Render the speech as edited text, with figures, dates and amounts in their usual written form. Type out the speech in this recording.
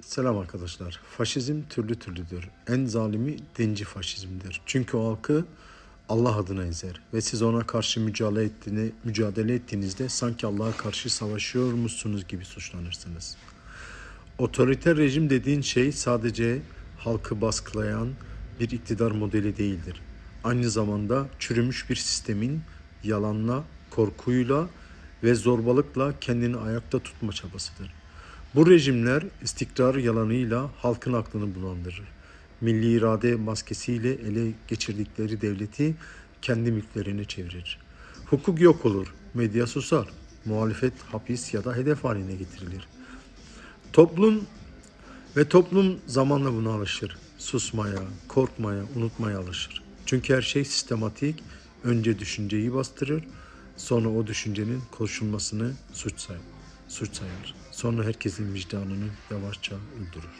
Selam arkadaşlar. Faşizm türlü türlüdür. En zalimi dinci faşizmdir. Çünkü o halkı Allah adına ezer ve siz ona karşı mücadele ettiğinizde sanki Allah'a karşı savaşıyormuşsunuz gibi suçlanırsınız. Otoriter rejim dediğin şey sadece halkı baskılayan bir iktidar modeli değildir. Aynı zamanda çürümüş bir sistemin yalanla, korkuyla ve zorbalıkla kendini ayakta tutma çabasıdır. Bu rejimler istikrar yalanıyla halkın aklını bulandırır. Milli irade maskesiyle ele geçirdikleri devleti kendi mülklerine çevirir. Hukuk yok olur, medya susar, muhalefet hapis ya da hedef haline getirilir. Toplum zamanla buna alışır. Susmaya, korkmaya, unutmaya alışır. Çünkü her şey sistematik. Önce düşünceyi bastırır, sonra o düşüncenin konuşulmasını suç sayar. Sonra herkesin vicdanını yavaşça öldürür.